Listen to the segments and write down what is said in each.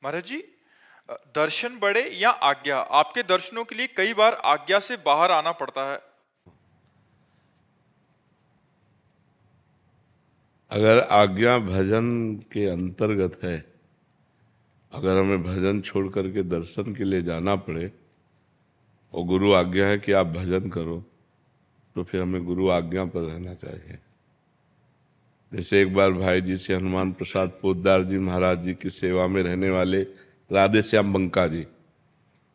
महाराज जी, दर्शन बड़े या आज्ञा, आपके दर्शनों के लिए कई बार आज्ञा से बाहर आना पड़ता है। अगर आज्ञा भजन के अंतर्गत है, अगर हमें भजन छोड़ करके दर्शन के लिए जाना पड़े और गुरु आज्ञा है कि आप भजन करो, तो फिर हमें गुरु आज्ञा पर रहना चाहिए। जैसे एक बार भाई जी से हनुमान प्रसाद पोद्दार जी महाराज जी की सेवा में रहने वाले राधे श्याम बंका जी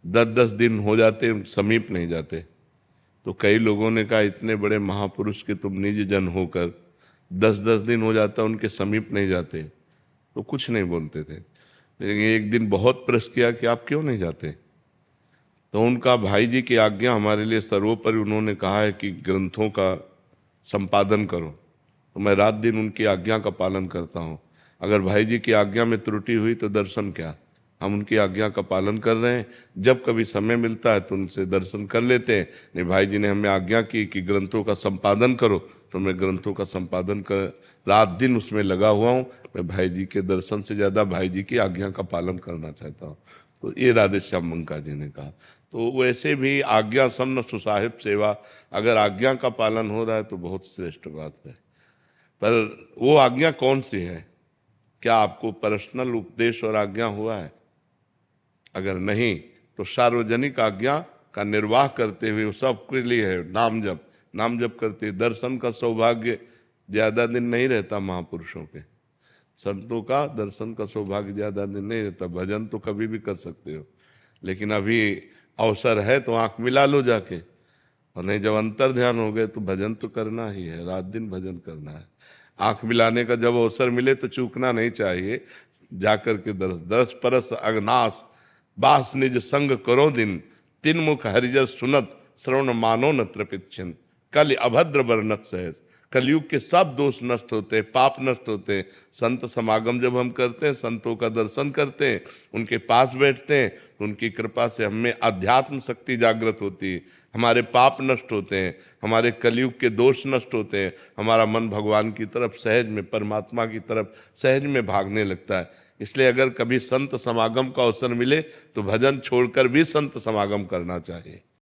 10-10 दिन हो जाते, समीप नहीं जाते। तो कई लोगों ने कहा, इतने बड़े महापुरुष के तुम निज जन होकर 10-10 दिन हो जाता उनके समीप नहीं जाते, तो कुछ नहीं बोलते थे। लेकिन एक दिन बहुत प्रेस किया कि आप क्यों नहीं जाते, तो उनका भाई जी की आज्ञा हमारे लिए सर्वोपरि। उन्होंने कहा है कि ग्रंथों का संपादन करो, तो मैं रात दिन उनकी आज्ञा का पालन करता हूँ। अगर भाई जी की आज्ञा में त्रुटि हुई तो दर्शन क्या, हम उनकी आज्ञा का पालन कर रहे हैं। जब कभी समय मिलता है तो उनसे दर्शन कर लेते हैं। नहीं, भाई जी ने हमें आज्ञा की कि ग्रंथों का संपादन करो, तो मैं ग्रंथों का संपादन कर रात दिन उसमें लगा हुआ हूँ। मैं भाई जी के दर्शन से ज़्यादा भाई जी की आज्ञा का पालन करना चाहता हूँ। तो ये राधे श्याम बंका जी ने कहा। तो वैसे भी आज्ञा सम्न सुसाहिब सेवा, अगर आज्ञा का पालन हो रहा है तो बहुत श्रेष्ठ बात है। पर वो आज्ञा कौन सी है? क्या आपको पर्सनल उपदेश और आज्ञा हुआ है? अगर नहीं तो सार्वजनिक आज्ञा का निर्वाह करते हुए, सबके लिए है नाम जप। नाम जप करते दर्शन का सौभाग्य ज्यादा दिन नहीं रहता। महापुरुषों के संतों का दर्शन का सौभाग्य ज्यादा दिन नहीं रहता। भजन तो कभी भी कर सकते हो, लेकिन अभी अवसर है तो आंख मिला लो जाके, और नहीं जब अंतर ध्यान हो गए तो भजन तो करना ही है, रात दिन भजन करना है। आंख मिलाने का जब अवसर मिले तो चूकना नहीं चाहिए। जाकर के दरस दस परस अग्नास बास निज संग करो दिन, तिन मुख हरिजस सुनत श्रवण मानो न त्रिपिच्छिन। कल अभद्र वर्णत सहज, कलयुग के सब दोष नष्ट होते, पाप नष्ट होते। संत समागम जब हम करते हैं, संतों का दर्शन करते हैं, उनके पास बैठते हैं, तो उनकी कृपा से हमें अध्यात्म शक्ति जागृत होती है, हमारे पाप नष्ट होते हैं, हमारे कलयुग के दोष नष्ट होते हैं, हमारा मन भगवान की तरफ सहज में, परमात्मा की तरफ सहज में भागने लगता है। इसलिए अगर कभी संत समागम का अवसर मिले तो भजन छोड़कर भी संत समागम करना चाहिए।